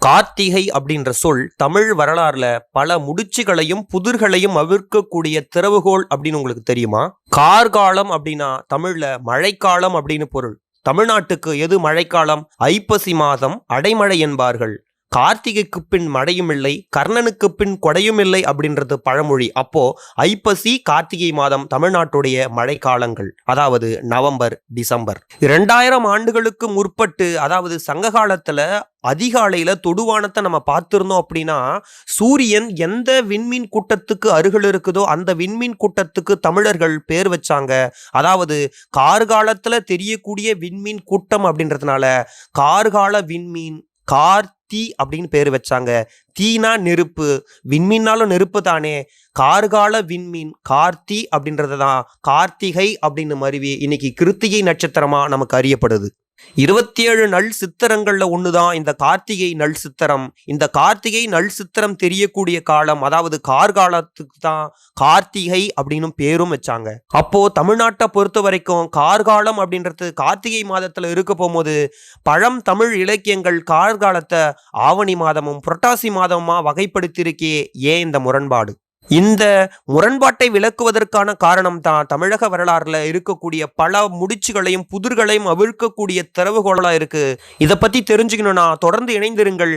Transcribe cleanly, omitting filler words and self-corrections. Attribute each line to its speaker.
Speaker 1: கார்த்திகை அப்படின்ற சொல் தமிழ் வரலாறுல பல முடிச்சுகளையும் புதிர்களையும் அவிர்க்கக்கூடிய திறவுகோல் அப்படின்னு உங்களுக்கு தெரியுமா? கார்காலம் அப்படின்னா தமிழ்ல மழைக்காலம் அப்படின்னு பொருள். தமிழ்நாட்டுக்கு எது மழைக்காலம்? ஐப்பசி மாதம் அடைமழை என்பார்கள். கார்த்திகைக்கு பின் மழையும் இல்லை, கர்ணனுக்கு பின் கொடையும் இல்லை அப்படின்றது பழமொழி. அப்போ ஐப்பசி கார்த்திகை மாதம் தமிழ்நாட்டுடைய மழைக்காலங்கள், அதாவது நவம்பர் டிசம்பர். 2000 ஆண்டுகளுக்கு முற்பட்டு, அதாவது சங்க காலத்துல அதிகாலையில தொடுவானத்தை நம்ம பார்த்திருந்தோம் அப்படின்னா, சூரியன் எந்த விண்மீன் கூட்டத்துக்கு அருகில் இருக்குதோ அந்த விண்மீன் கூட்டத்துக்கு தமிழர்கள் பேர் வச்சாங்க. அதாவது கார்காலத்துல தெரியக்கூடிய விண்மீன் கூட்டம் அப்படின்றதுனால கார்கால விண்மீன் கார்த்தி அப்படின்னு பேர் வச்சாங்க. தீனா நெருப்பு, விண்மீனாலும் நெருப்பு தானே. கார்கால விண்மீன் கார்த்தி அப்படின்றதுதான் கார்த்திகை அப்படின்னு மருவி இன்னைக்கு கிருத்திகை நட்சத்திரமா நமக்கு அறியப்படுது. 27 நல் சித்திரங்கள்ல ஒண்ணுதான் இந்த கார்த்திகை நல் சித்திரம். இந்த கார்த்திகை நல் சித்திரம் தெரியக்கூடிய காலம், அதாவது கார்காலத்துக்கு தான் கார்த்திகை அப்படின்னு பேரும் வச்சாங்க. அப்போ தமிழ்நாட்டை பொறுத்த வரைக்கும் கார்காலம் அப்படின்றது கார்த்திகை மாதத்துல இருக்க போகும்போது, பழம் தமிழ் இலக்கியங்கள் கார்காலத்தை ஆவணி மாதமும் புரட்டாசி மாதமா வகைப்படுத்தியிருக்கே. ஏன் இந்த முரண்பாடு? இந்த முரண்பாட்டை விளக்குவதற்கான காரணம் தான் தமிழக வரலாறுல இருக்கக்கூடிய பல முடிச்சுகளையும் புதிர்களையும் அவிழ்க்கக்கூடிய திறவுகோலா இருக்கு. இதை பத்தி தெரிஞ்சுக்கணும்னா தொடர்ந்து இணைந்திருங்கள்.